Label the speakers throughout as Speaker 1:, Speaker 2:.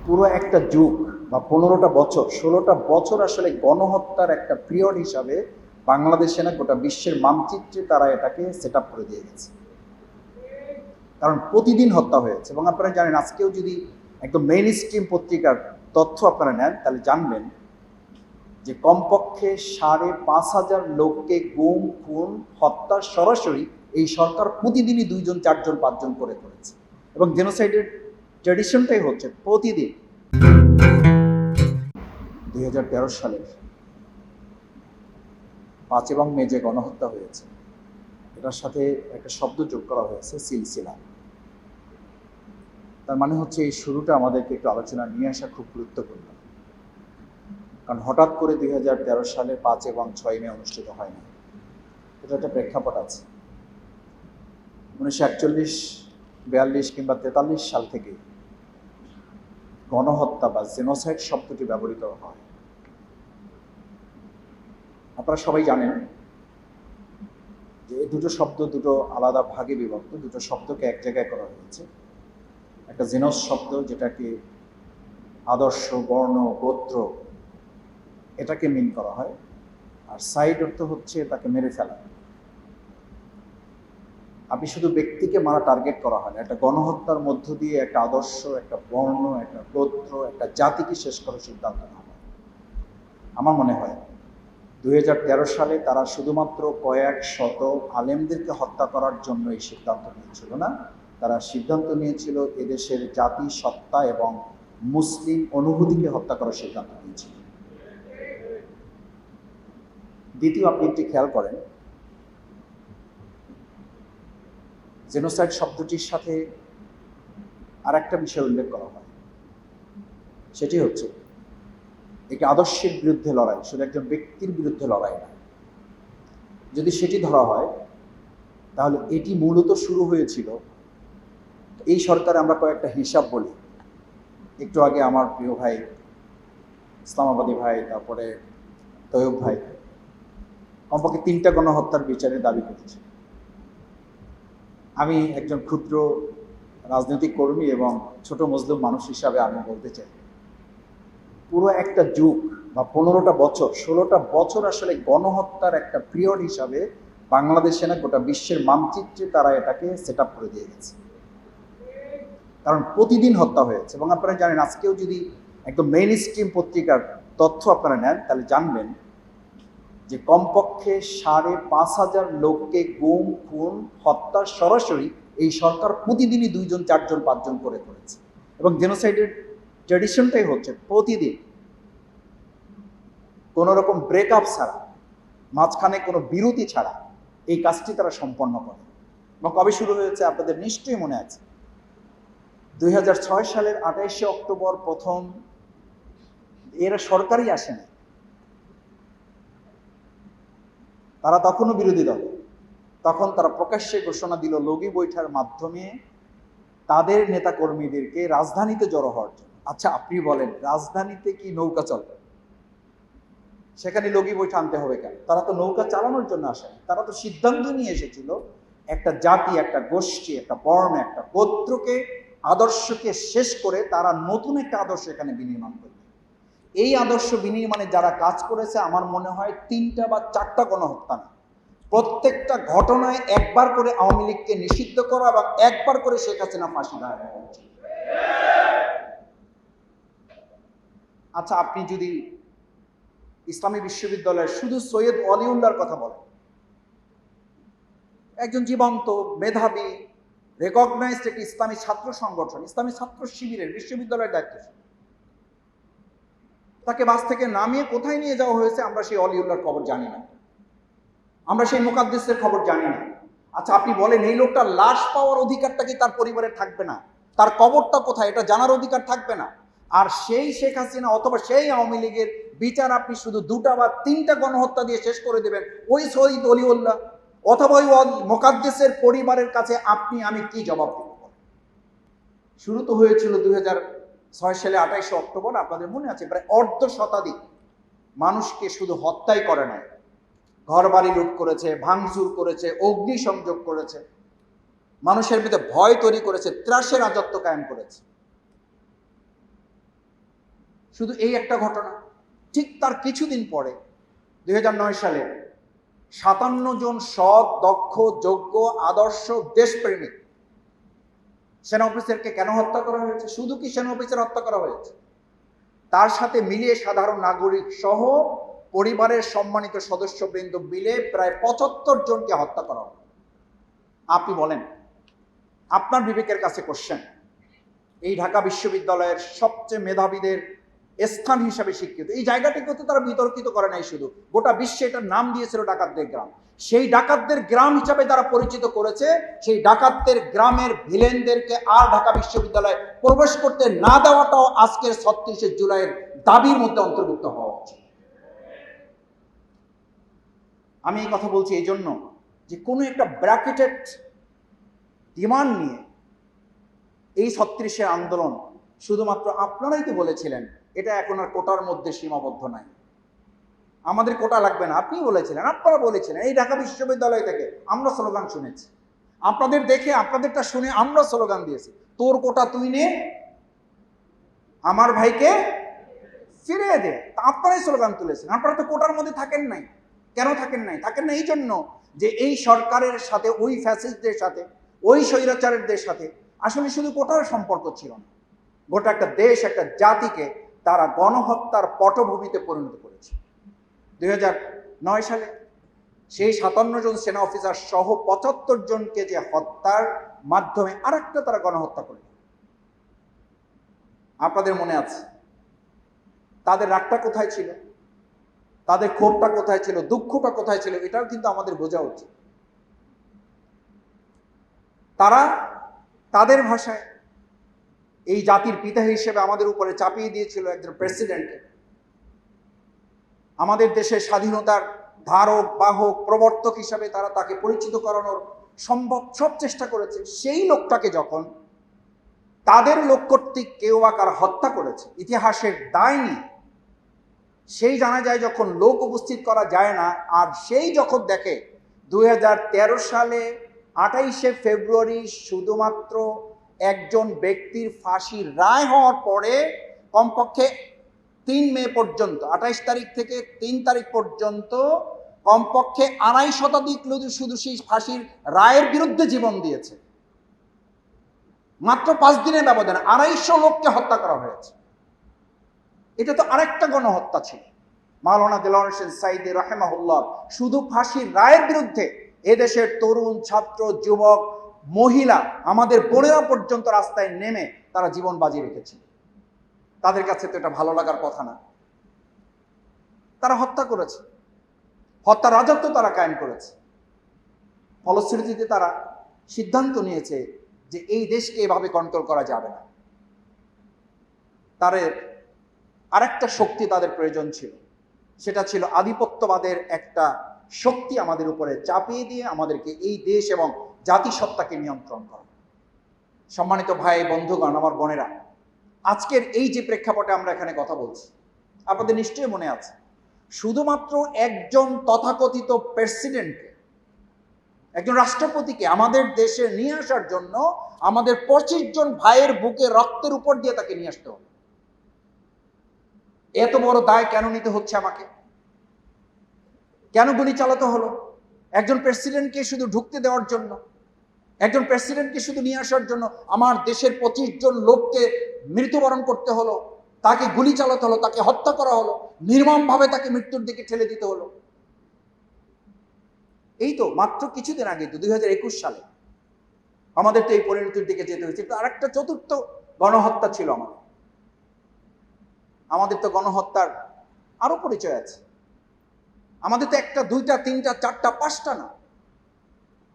Speaker 1: পুরো একটা যুগ বা 15টা বছর 16টা বছর আসলে গণহত্যার একটা পিরিয়ড হিসাবে বাংলাদেশে না গোটা বিশ্বের মানচিত্রে তারা এটাকে সেট আপ করে দিয়ে গেছে। কারণ প্রতিদিন হত্যা হয়েছে এবং আপনারা জানেন আজকেও যদি একদম মেইন স্ট্রিম পত্রিকার তথ্য আপনারা নেন তাহলে জানবেন যে কমপক্ষে 5,500 লোককে গুম খুন হত্যা সরাসরি এই সরকার প্রতিদিনই 2জন 4জন 5জন করে করেছে এবং জেনোসাইডের ট্র্যাডিশনটাই হচ্ছে প্রতিদিন। 2013 সালের 5 এবং মে যে গণহত্যা হয়েছে এটার সাথে একটা শব্দ যোগ করা হয়েছে সিলসিলা। তার মানে হচ্ছে এই শুরুটা আমাদেরকে একটু আলোচনা নিয়ে আসা খুব গুরুত্বপূর্ণ, কারণ হঠাৎ করে 2013 সালে 5 এবং 6 মে অনুষ্ঠিত হয় না। এটা একটা প্রেক্ষাপট আছে। 1941, 42 কিংবা 43 সাল থেকে গণহত্যা বা জেনোসাইড শব্দটি ব্যবহৃত হয়। আপনারা সবাই জানেন যে এই দুটো শব্দ দুটো আলাদা ভাগে বিভক্ত, দুটো শব্দকে এক জায়গায় করা হয়েছে। একটা জেনোস শব্দ যেটাকে আদর্শ, বর্ণ, গোত্র এটাকে মিন করা হয়, আর সাইড অর্থ হচ্ছে তাকে মেরে ফেলা। আপনি শুধু ব্যক্তিকে মারা টার্গেট করা হয় না, একটা গণহত্যার মধ্য দিয়ে একটা আদর্শ, একটা বর্ণ, একটা গোত্র, একটা জাতিকে শেষ করার সিদ্ধান্ত নেওয়া হয়। আমার মনে হয় 2013 সালে তারা শুধুমাত্র কয়েক শত আলেমদেরকে হত্যা করার জন্য এই সিদ্ধান্ত নিয়েছিল না, তারা সিদ্ধান্ত নিয়েছিল এদেশের জাতি সত্তা এবং মুসলিম অনুভূতিকে হত্যা করার সিদ্ধান্ত নিয়েছিল। দ্বিতীয়, আপনি একটি খেয়াল করেন জেনোসাইড শব্দটির সাথে আর একটা বিষয় উল্লেখ করা হয়, সেটি হচ্ছে একটি আদর্শের বিরুদ্ধে লড়াই, শুধু একজন ব্যক্তির বিরুদ্ধে লড়াই না। যদি সেটি ধরা হয় তাহলে এটি মূলত শুরু হয়েছিল এই সরকারে। আমরা কয়েকটা হিসাব বলি। একটু আগে আমার প্রিয় ভাই ইসলামাবাদী ভাই, তারপরে তৈয়ব ভাই কমপক্ষে 3টা গণহত্যার বিচারের দাবি করেছে। আমি একজন ক্ষুদ্র রাজনৈতিক কর্মী এবং ছোট মজলুম মানুষ হিসাবে আমি বলতে চাই, পুরো একটা যুগ বা 15টা বছর 16টা বছর আসলে গণহত্যার একটা পিরিয়ড হিসাবে বাংলাদেশে না গোটা বিশ্বের মানচিত্রে তারা এটাকে সেট আপ করে দিয়ে গেছে। কারণ প্রতিদিন হত্যা হয়েছে এবং আপনারা জানেন আজকেও যদি একদম মেইন স্ট্রিম পত্রিকার তথ্য আপনারা নেন তাহলে জানবেন যে কমপক্ষে 5,500 লোককে গুম খুন হত্যা সরাসরি এই সরকার প্রতিদিনই 2জন 4জন 5জন করে করেছে এবং জেনোসাইডের ট্র্যাডিশনটাই হচ্ছে প্রতিদিন কোনো রকম ব্রেকআপ ছাড়া, মাঝখানে কোনো বিরতি ছাড়া এই কাজটি তারা সম্পন্ন করে। এবং কবে শুরু হয়েছে আপনাদের নিশ্চয়ই মনে আছে, 2006 সালের 28শে অক্টোবর প্রথম। এরা সরকারই আসেনি, তারা তখনও বিরোধী দল। তখন তারা প্রকাশ্যে ঘোষণা দিল লগি বৈঠার মাধ্যমে তাদের নেতা কর্মীদেরকে রাজধানীতে জড়ো হওয়ার জন্য। আচ্ছা আপনি বলেন, রাজধানীতে কি নৌকা চলে? সেখানে লগি বৈঠা আনতে হবে কেন? তারা তো নৌকা চালানোর জন্য আসেনি, তারা তো সিদ্ধান্ত নিয়ে এসেছিল একটা জাতি, একটা গোষ্ঠী, একটা বর্ণ, একটা গোত্রকে, আদর্শকে শেষ করে তারা নতুন একটা আদর্শ এখানে বিনির্মাণ করবে। এই আদর্শ বিনির্মাণে যারা কাজ করেছে আমার মনে হয় 3টা বা 4টা গণহত্যা না, প্রত্যেকটা ঘটনায় একবার করে আওয়ামী লীগকে নিষিদ্ধ করা এবং একবার করে শেখ হাসিনা ফাঁসি দেওয়া উচিত। আচ্ছা আপনি যদি ইসলামী বিশ্ববিদ্যালয়ের শুধু সৈয়দ ওয়ালিউল্লাহর কথা বলেন, একজন জীবন্ত মেধাবী রেকগনাইজড একটি ইসলামী ছাত্র সংগঠন, ইসলামী ছাত্র শিবিরের বিশ্ববিদ্যালয়ের দায়িত্বশীল, তাকে বাস থেকে নামিয়ে কোথায় নিয়ে যাওয়া হয়েছে আমরা সেই ওয়ালিউল্লাহর খবর জানি না, আমরা সেই মুকাদ্দিসের খবর জানি না। আচ্ছা আপনি বলেন এই লোকটার লাশ পাওয়ার অধিকারটা কি তার পরিবারের থাকবে না? তার কবরটা কোথায় এটা জানার অধিকার থাকবে না? আর সেই শেখ হাসিনা অথবা সেই আওয়ামী লীগের বিচার আপনি শুধু 2টা বা 3টা গণহত্যা দিয়ে শেষ করে দেবেন, ওই শহীদ ওলিউল্লাহ অথবা ওই মুকাদ্দিসের পরিবারের কাছে আপনি আমি কি জবাব দেব? শুরু তো হয়েছিল 2006 সালে 28শে অক্টোবর। আপনাদের মনে আছে প্রায় অর্ধ শতাধিক মানুষকে শুধু হত্যাই করে নাই, ঘর বাড়ি লুট করেছে, ভাঙচুর করেছে, অগ্নিসংযোগ করেছে, মানুষের ভিতরে ভয় তৈরি করেছে, ত্রাসের রাজত্ব কায়েম করেছে। শুধু এই একটা ঘটনা। ঠিক তার কিছুদিন পরে 2009 সালে 57 জন সৎ, দক্ষ, যোগ্য, আদর্শ, দেশপ্রেমিক সেনা অফিসারকে কেন হত্যা করা হয়েছে? শুধু কি সেনা অফিসার হত্যা করা হয়েছে, তার সাথে মিলিয়ে সাধারণ নাগরিক সহ পরিবারের সম্মানিত সদস্যবৃন্দ মিলে প্রায় 75 জনকে হত্যা করা হবে। আপনি বলেন, আপনার বিবেকের কাছে কোশ্চেন, এই ঢাকা বিশ্ববিদ্যালয়ের সবচেয়ে মেধাবীদের স্থান হিসাবে স্বীকৃত এই জায়গাটিকে তো তারা বিতর্কিত করে নাই, শুধু গোটা বিশ্বে এটার নাম দিয়েছিল ডাকাতদের গ্রাম। সেই ডাকাতদের গ্রাম হিসাবে তারা পরিচিত করেছে, সেই ডাকাতদের গ্রামের ভিলেনদেরকে আর ঢাকা বিশ্ববিদ্যালয়ে প্রবেশ করতে না দেওয়াটাও আজকের 36শে জুলাইয়ের দাবির মধ্যে অন্তর্ভুক্ত হওয়া উচিত। আমি এই কথা বলছি এই জন্য যে কোনো একটা ব্র্যাকেটেড ডিমান্ড নিয়ে এই 36শে আন্দোলন, শুধুমাত্র আপনারাই তো বলেছিলেন এটা এখন আর কোটার মধ্যে সীমাবদ্ধ নাই, আমাদের কোটা লাগবে না, আপনি বলেছিলেন, আপনারা বলেছিলেন। এই ঢাকা বিশ্ববিদ্যালয় থেকে আমরা স্লোগান শুনেছি, আপনাদের দেখে আপনাদেরটা শুনে আমরা স্লোগান দিয়েছি, তোর কোটা তুই নে, আমার ভাইকে ফিরিয়ে দে। আপনারাই স্লোগান তুলেছেন। আপনারা তো কোটার মধ্যে থাকেন নাই। কেন থাকেন নাই? থাকেন না এই জন্য যে এই সরকারের সাথে, ওই ফ্যাসিস্টদের সাথে, ওই স্বৈরাচারীদের সাথে আসলে শুধু কোটার সম্পর্ক ছিল না, গোটা একটা দেশ, একটা জাতিকে তারা গণহত্যার পটভূমিতে পরিণত করেছে। 2009 সালে সেই 57 জন সেনা অফিসার সহ 75 জনকে যে হত্যার মাধ্যমে আরেকটা তারা গণহত্যা করল। আপনাদের মনে আছে তাদের রাগটা কোথায় ছিল, তাদের ক্ষোভটা কোথায় ছিল, দুঃখটা কোথায় ছিল, এটাও কিন্তু আমাদের বোঝা উচিত। তারা তাদের ভাষায় এই জাতির পিতা হিসেবে আমাদের উপরে চাপিয়ে দিয়েছিল একজন প্রেসিডেন্টকে। আমাদের দেশের স্বাধীনতার ধারক, বাহক, প্রবর্তক হিসাবে তারা তাকে পরিচিত করানোর সম্ভব সব চেষ্টা করেছে। সেই লোকটাকে যখন তাদের লোক কর্তৃক কেউ আকার হত্যা করেছে, ইতিহাসের দায় নিয়ে, সেই জানা যায় যখন লোক উপস্থিত করা যায় না, আর সেই যখন দেখে 2013 সালে 28শে ফেব্রুয়ারি শুধুমাত্র একজন ব্যক্তির ফাঁসির রায় হওয়ার পরে কমপক্ষে 3 মে পর্যন্ত, 28 তারিখ থেকে 3 তারিখ পর্যন্ত কমপক্ষে 2.5 শতাধিক লোক শুধু সেই ফাঁসির রায়ের বিরুদ্ধে জীবন দিয়েছে। মাত্র 5 দিনের ব্যবধানে 250 লোককে হত্যা করা হয়েছে। এটা তো আরেকটা গণহত্যা ছিল। মাওলানা দেলোয়ার হোসেন সাঈদী রাহিমাহুল্লাহ শুধু ফাঁসির রায়ের বিরুদ্ধে এদেশের তরুণ, ছাত্র, যুবক, মহিলা, আমাদের বোনেরা পর্যন্ত রাস্তায় নেমে তারা জীবন বাজি রেখেছিল। তাদের কাছে তো এটা ভালো লাগার কথা না। তারা হত্যা করেছে, হত্যা রাজত্ব তারা কায়েম করেছে। ফলশ্রুতিতে তারা সিদ্ধান্ত নিয়েছে যে এই দেশকে এভাবে কন্ট্রোল করা যাবে না। তাদের আরেকটা শক্তি তাদের প্রয়োজন ছিল, সেটা ছিল আধিপত্যবাদের একটা শক্তি আমাদের উপরে চাপিয়ে দিয়ে আমাদেরকে এই দেশ এবং জাতিসত্তাকে নিয়ন্ত্রণ করা। সম্মানিত ভাই, বন্ধুগণ, আমার বোনেরা, আজকের এই যে প্রেক্ষাপটে আমরা এখানে কথা বলছি, আপনাদের নিশ্চয়ই মনে আছে শুধুমাত্র একজন তথাকথিত প্রেসিডেন্টকে, একজন রাষ্ট্রপতিকে আমাদের দেশে নিয়ে আসার জন্য আমাদের 25 জন ভাইয়ের বুকে রক্তের উপর দিয়ে তাকে নিয়ে আসতে হবে। এত বড় দায় কেন নিতে হচ্ছে আমাকে? কেন গুলি চালাতে হলো একজন প্রেসিডেন্টকে শুধু ঢুকতে দেওয়ার জন্য, একজন প্রেসিডেন্টকে শুধু নিয়ে আসার জন্য আমার দেশের 25 জন লোককে মৃত্যুবরণ করতে হলো, তাকে গুলি চালাতে হলো, তাকে হত্যা করা হলো, নির্মমভাবে তাকে মৃত্যুর দিকে ঠেলে দিতে হলো। এই তো মাত্র কিছুদিন আগে তো 2021 সালে আমাদের তো এই পরিণতির দিকে যেতে হয়েছে। আরেকটা চতুর্থ গণহত্যা ছিল আমাদের তো গণহত্যার আরো পরিচয় আছে। আমাদের তো একটা, দুইটা, তিনটা, চারটা, পাঁচটা না।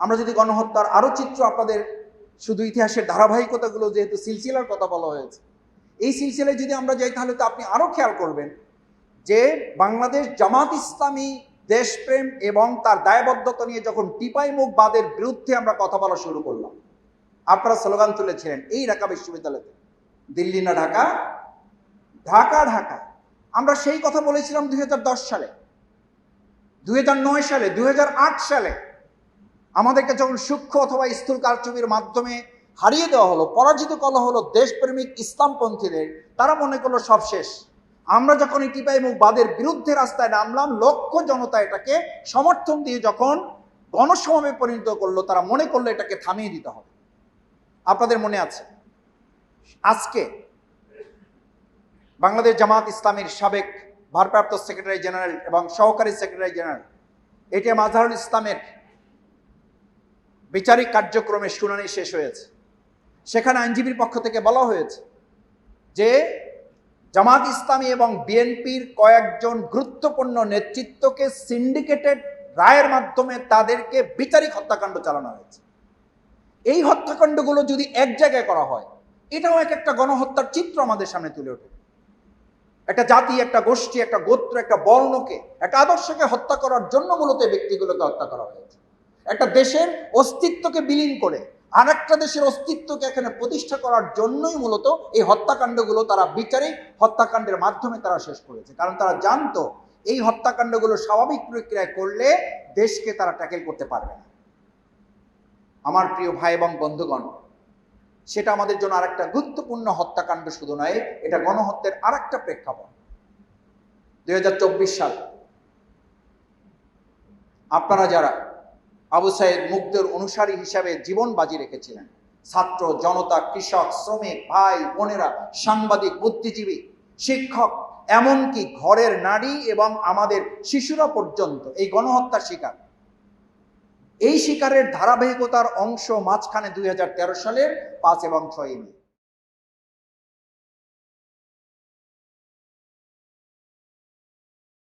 Speaker 1: আমরা যদি গণহত্যার আরো চিত্র আপনাদের, শুধু ইতিহাসের ধারাবাহিকতাগুলো যেহেতু সিলসিলার কথা বলা হয়েছে, এই সিলসিলায় যদি আমরা যাই তাহলে তো আপনি আরো খেয়াল করবেন যে বাংলাদেশ জামাত ইসলামী দেশপ্রেম এবং তার দায়বদ্ধতা নিয়ে যখন টিপাইমুখবাদের বিরুদ্ধে আমরা কথা বলা শুরু করলাম, আপনারা স্লোগান তুলেছিলেন এই ঢাকা বিশ্ববিদ্যালয়তে, দিল্লি না ঢাকা, ঢাকা ঢাকা। আমরা সেই কথা বলেছিলাম 2010 সালে, 2009 সালে, 2008 সালে। আমাদেরকে যখন সূক্ষ্ম অথবা স্থূল কারচুপির মাধ্যমে হারিয়ে দেওয়া হলো, পরাজিত করা হলো দেশপ্রেমিক ইসলামপন্থীদের, তারা মনে করলো সব শেষ, আমরা যখন এই টিপাই মুখবাদের বিরুদ্ধে রাস্তায় নামলাম, লক্ষ জনতা এটাকে সমর্থন দিয়ে যখন গণসমাবেশে পরিণত করলো, তারা মনে করলো এটাকে থামিয়ে দিতে হবে। আপনাদের মনে আছে আজকে বাংলাদেশ জামাত ইসলামীর সাবেক ভারপ্রাপ্ত সেক্রেটারি জেনারেল এবং সহকারী সেক্রেটারি জেনারেল এটিএম আজহারুল ইসলামের বিচারিক কার্যক্রমের শুনানি শেষ হয়েছে। সেখানে আইনজীবীর পক্ষ থেকে বলা হয়েছে যে জামাত ইসলামী এবং বিএনপির কয়েকজন গুরুত্বপূর্ণ নেতৃত্বকে সিন্ডিকেটেড রায়ের মাধ্যমে তাদেরকে বিচারিক হত্যাকাণ্ড চালানো হয়েছে। এই হত্যাকাণ্ডগুলো যদি এক জায়গায় করা হয়, এটাও একটা গণহত্যার চিত্র আমাদের সামনে তুলে ওঠে। একটা জাতি, একটা গোষ্ঠী, একটা গোত্র, একটা বর্ণকে, একটা আদর্শকে হত্যা করার জন্য মূলত এই ব্যক্তিগুলোকে হত্যা করা হয়েছে। একটা দেশের অস্তিত্বকে বিলীন করে আর একটা দেশের অস্তিত্বকে এখানে প্রতিষ্ঠা করার জন্যই মূলত এই হত্যাকাণ্ডগুলো তারা বিচারিক হত্যাকাণ্ডের মাধ্যমে তারা শেষ করেছে। কারণ তারা জানতো এই হত্যাকাণ্ডগুলো স্বাভাবিক প্রক্রিয়ায় করলে দেশকে তারা ট্যাকেল করতে পারবে না। আমার প্রিয় ভাই এবং বন্ধুগণ, সেটা আমাদের জন্য আরেকটা গুরুত্বপূর্ণ হত্যাকাণ্ড শুধু নয়, এটা গণহত্যার আরেকটা প্রেক্ষাপট। 2024 সাল আপনারা যারা আবু সাইদ মুগ্ধের অনুসারী হিসাবে জীবন বাজি রেখেছিলেন, ছাত্র জনতা, কৃষক, শ্রমিক, ভাই বোনেরা, সাংবাদিক, বুদ্ধিজীবী, শিক্ষক, এমনকি ঘরের নারী এবং আমাদের শিশুরা পর্যন্ত এই গণহত্যার শিকার। এই শিকারের ধারাবাহিকতার অংশ মাঝখানে 2013 সালের 5 এবং 6 মে